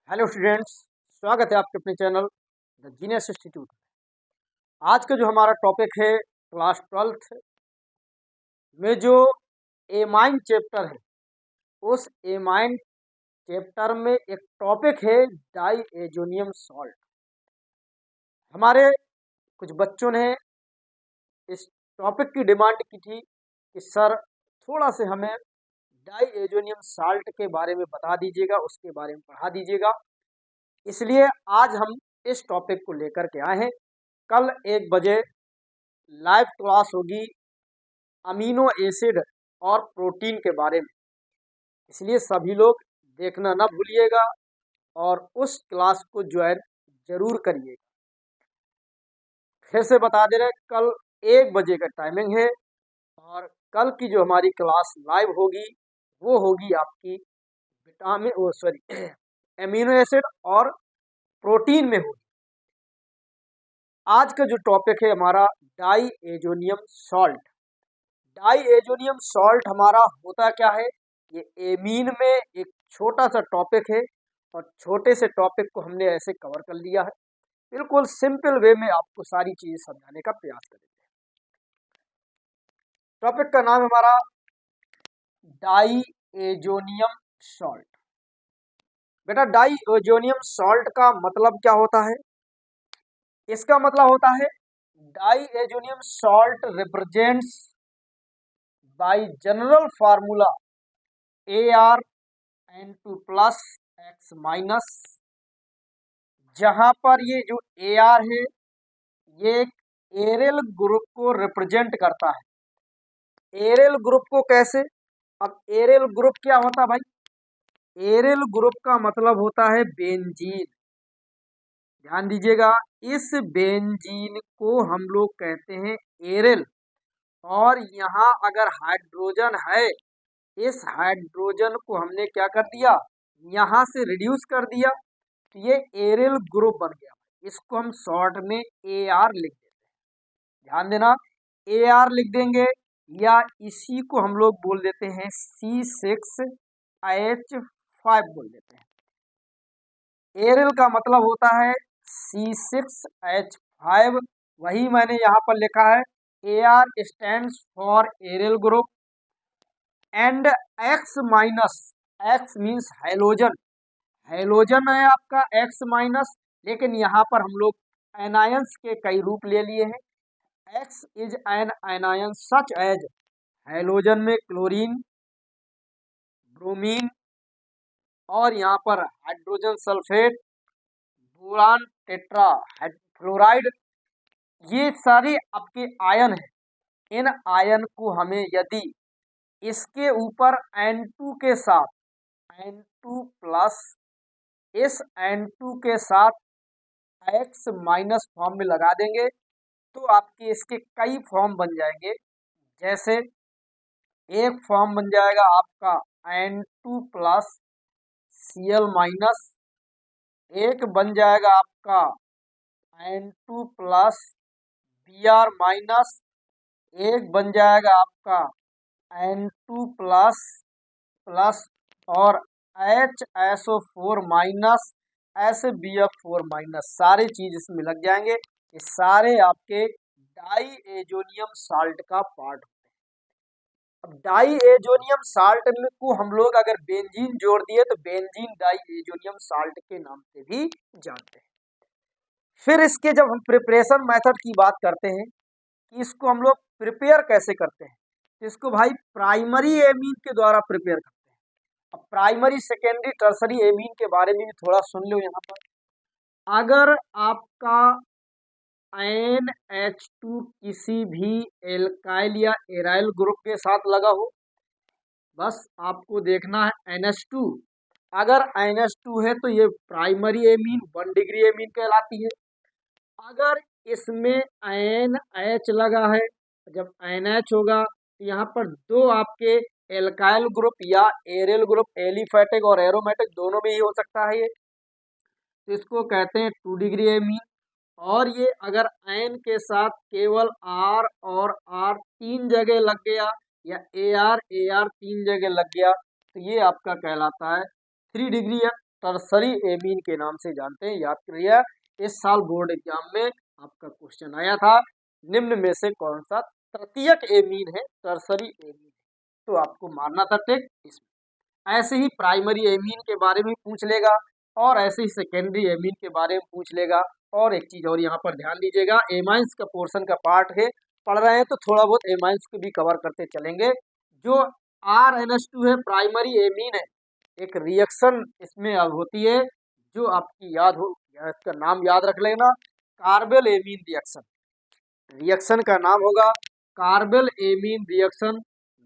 Hello students, स्वागत है आपके अपने चैनल द जीनियस इंस्टीट्यूट। आज का जो हमारा टॉपिक है क्लास 12th में जो एमाइन चैप्टर है, उस एमाइन चैप्टर में एक टॉपिक है डाईएजोनियम सॉल्ट। हमारे कुछ बच्चों ने इस टॉपिक की डिमांड की थी कि सर थोड़ा से हमें डाईएजोनियम सॉल्ट के बारे में बता दीजिएगा, उसके बारे में पढ़ा दीजिएगा। इसलिए आज हम इस टॉपिक को लेकर के आए हैं। कल 1 बजे लाइव क्लास होगी अमीनो एसिड और प्रोटीन के बारे में, इसलिए सभी लोग देखना ना भूलिएगा और उस क्लास को ज्वाइन जरूर करिएगा। फिर से बता दे रहे, कल 1 बजे का टाइमिंग है और कल की जो हमारी क्लास लाइव होगी वो होगी आपकी एमिनो एसिड और प्रोटीन में होगी। आज का जो टॉपिक है हमारा डाईएजोनियम सॉल्ट। डाईएजोनियम सॉल्ट हमारा होता क्या है? ये एमीन में एक छोटा सा टॉपिक है और छोटे से टॉपिक को हमने ऐसे कवर कर लिया है। बिल्कुल सिंपल वे में आपको सारी चीजें समझाने का प्रयास करेंगे। टॉपिक का नाम हमारा डाईएजोनियम सॉल्ट। बेटा, डाईएजोनियम सॉल्ट का मतलब क्या होता है? इसका मतलब होता है diazonium salt represents by general formula ArN2 plus X minus, जहां पर ये जो Ar है ये एक एरेल ग्रुप को रिप्रेजेंट करता है। एरेल ग्रुप को कैसे? अब एरेल ग्रुप क्या होता है भाई? एरेल ग्रुप का मतलब होता है बेंजीन। ध्यान दीजिएगा, इस बेंजीन को हम लोग कहते हैं एरेल। और यहाँ अगर हाइड्रोजन है, इस हाइड्रोजन को हमने क्या कर दिया, यहाँ से रिड्यूस कर दिया, तो ये एरेल ग्रुप बन गया। इसको हम शॉर्ट में AR लिख देते हैं। ध्यान देना, AR लिख देंगे या इसी को हम लोग बोल देते हैं C6H5 बोल देते हैं। एरेल का मतलब होता है C6H5, वही मैंने यहाँ पर लिखा है। AR stands for aryl group and X minus, X means halogen. Halogen है आपका X माइनस, लेकिन यहाँ पर हम लोग एनायंस के कई रूप ले लिए हैं। X is an anion such as, halogen में क्लोरीन, ब्रोमीन और यहाँ पर hydrogen sulphate, boron, tetrafluoride, ये सारे आपके आयन हैं। इन आयन को हमें यदि इसके ऊपर N2 के साथ N2 प्लस इस N2 के साथ X माइनस फॉर्म में लगा देंगे तो आपके इसके कई फॉर्म बन जाएंगे। जैसे एक फॉर्म बन जाएगा आपका N2 प्लस Cl माइनस, एक बन जाएगा आपका N2 प्लस Br माइनस, एक बन जाएगा आपका N2 प्लस प्लस और HSO4 माइनस SbF4 माइनस, सारे चीज इसमें लग जाएंगे। ये सारे आपके डाईएजोनियम साल्ट का पार्ट होते हैं। अब डाईएजोनियम साल्ट को हम लोग अगर बेंजीन जोड़ दिए तो बेंजीन डाईएजोनियम साल्ट के नाम से भी जानते हैं। फिर इसके जब हम प्रिपरेशन मेथड की बात करते हैं कि इसको हम लोग प्रिपेयर कैसे करते हैं, तो इसको भाई प्राइमरी एमीन के द्वारा प्रिपेयर करते हैं। अब प्राइमरी, सेकेंडरी, टर्सरी एमीन के बारे में भी थोड़ा सुन लो। यहाँ पर अगर आपका NH2 किसी भी एल्काइल या एराइल ग्रुप के साथ लगा हो, बस आपको देखना है NH2। अगर NH2 है तो ये प्राइमरी एमीन 1 डिग्री एमीन कहलाती है। अगर इसमें NH लगा है, जब NH होगा तो यहाँ पर दो आपके एल्काइल ग्रुप या एरेल ग्रुप, एलिफैटिक और एरोमेटिक दोनों में ही हो सकता है ये, तो इसको कहते हैं 2 डिग्री एमीन। और ये अगर आयन के साथ केवल R और R 3 जगह लग गया या AR 3 जगह लग गया तो ये आपका कहलाता है 3 डिग्री टर्सरी एमीन के नाम से जानते हैं। याद करिए, इस साल बोर्ड एग्जाम में आपका क्वेश्चन आया था, निम्न में से कौन सा तृतीयक एमीन है, टर्सरी एमीन, तो आपको मारना था टिक इसमें। ऐसे ही प्राइमरी एमीन के बारे में पूछ लेगा, और ऐसे ही सेकेंडरी एमीन के बारे में पूछ लेगा। और एक चीज और यहाँ पर ध्यान दीजिएगा, एमाइंस का पोर्शन का पार्ट है, पढ़ रहे हैं तो थोड़ा बहुत एमाइंस को भी कवर करते चलेंगे। जो RNH2 है, प्राइमरी एमीन है, एक रिएक्शन इसमें अब होती है, जो आपकी याद हो, इसका नाम याद रख लेना, कार्बेल एमीन रिएक्शन। रिएक्शन का नाम होगा carbylamine reaction.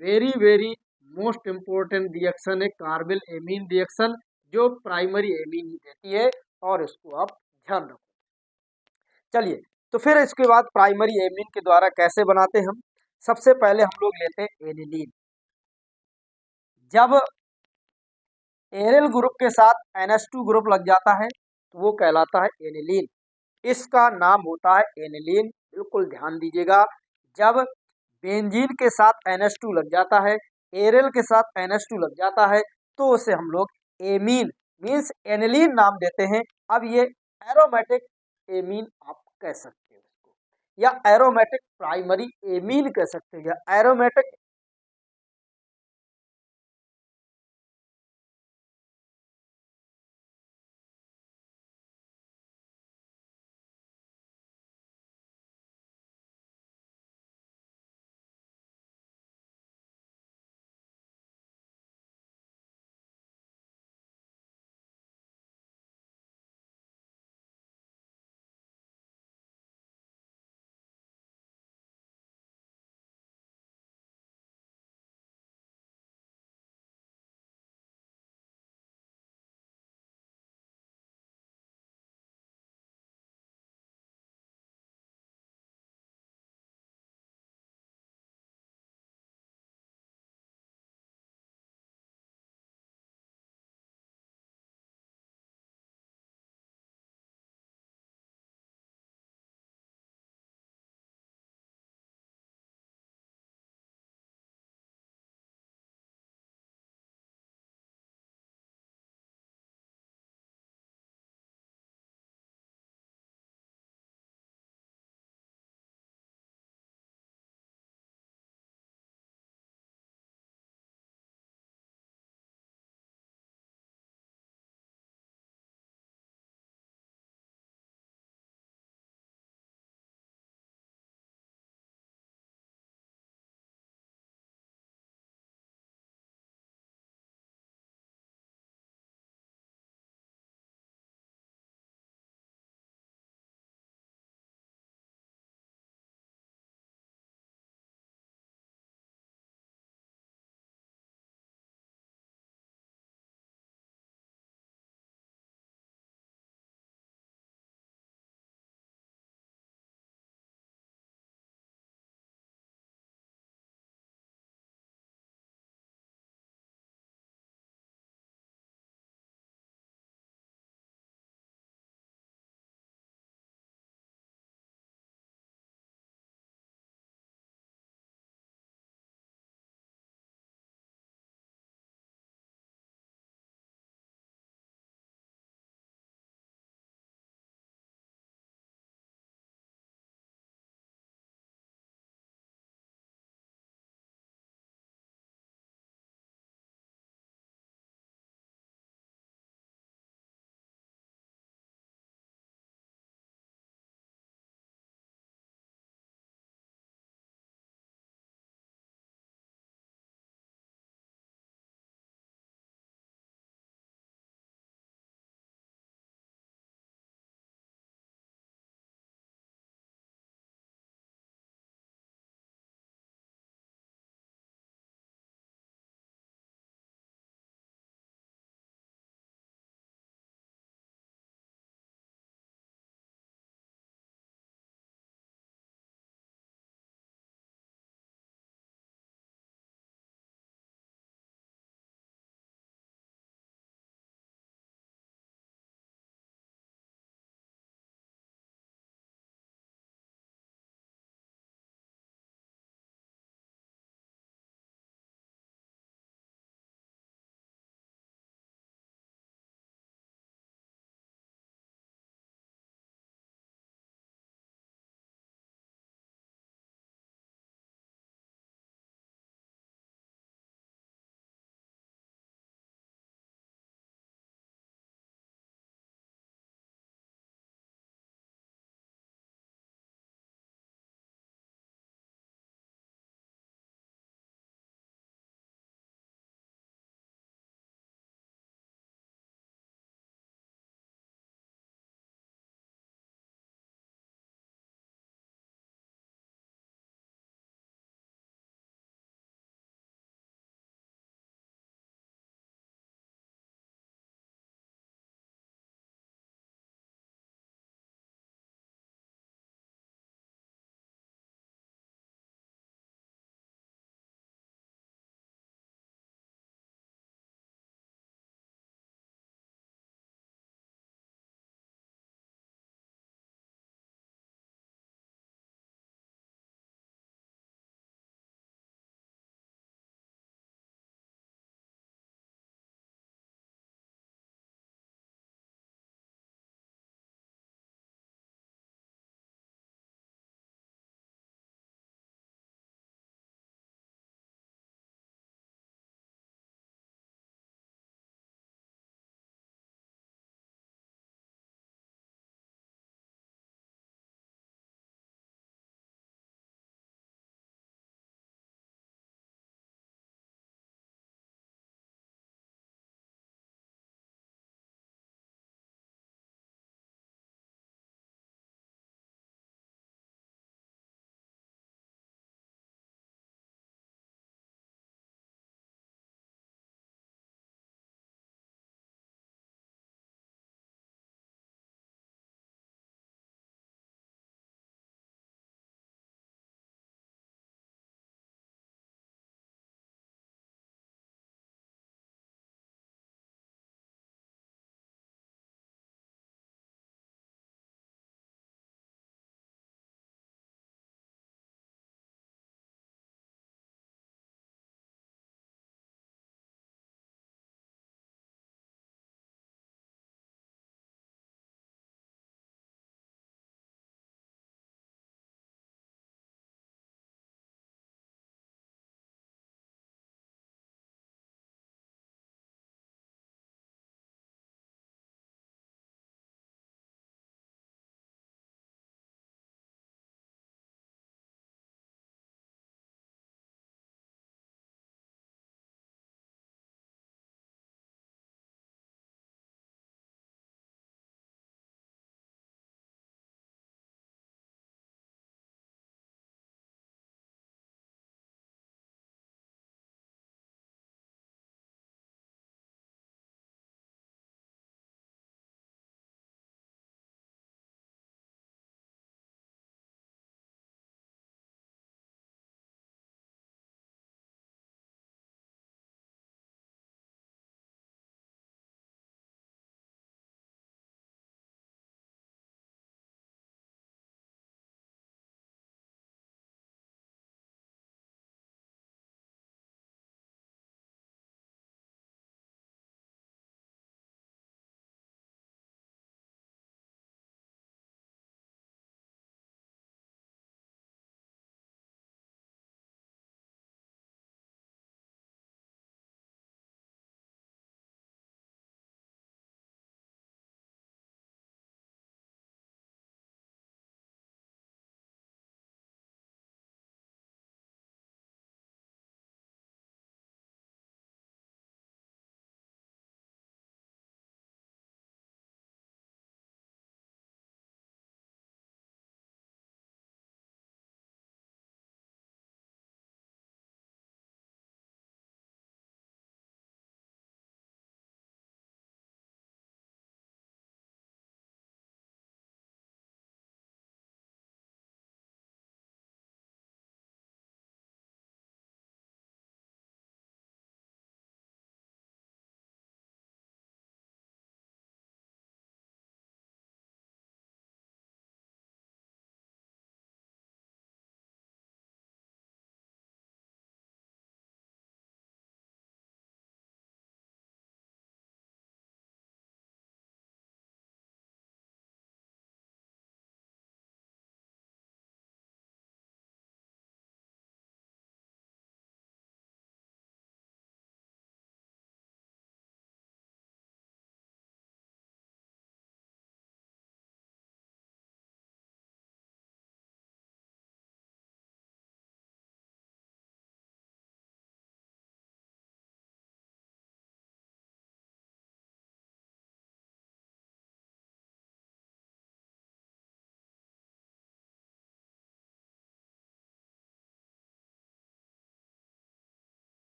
Very very most important reaction है कार्बेल एमीन रिएक्शन, जो प्राइमरी एमीन ही देती है, और इसको आप ध्यान रखो। चलिए, तो फिर इसके बाद प्राइमरी एमीन के द्वारा कैसे बनाते हैं हम। सबसे पहले हम लोग लेते हैं एनिलीन। जब एरियल ग्रुप के साथ NH2 ग्रुप लग जाता है तो वो कहलाता है एनिलीन। इसका नाम होता है एनिलीन, बिल्कुल ध्यान दीजिएगा। जब बेंजीन के साथ NH2 लग जाता है, एरियल के साथ NH2 लग जाता है, तो उसे हम लोग एमीन मीन्स एनिलीन नाम देते हैं। अब ये एरोमेटिक एमीन आप कह सकते हो इसको, या एरोमेटिक प्राइमरी एमीन कह सकते हो, या एरोमेटिक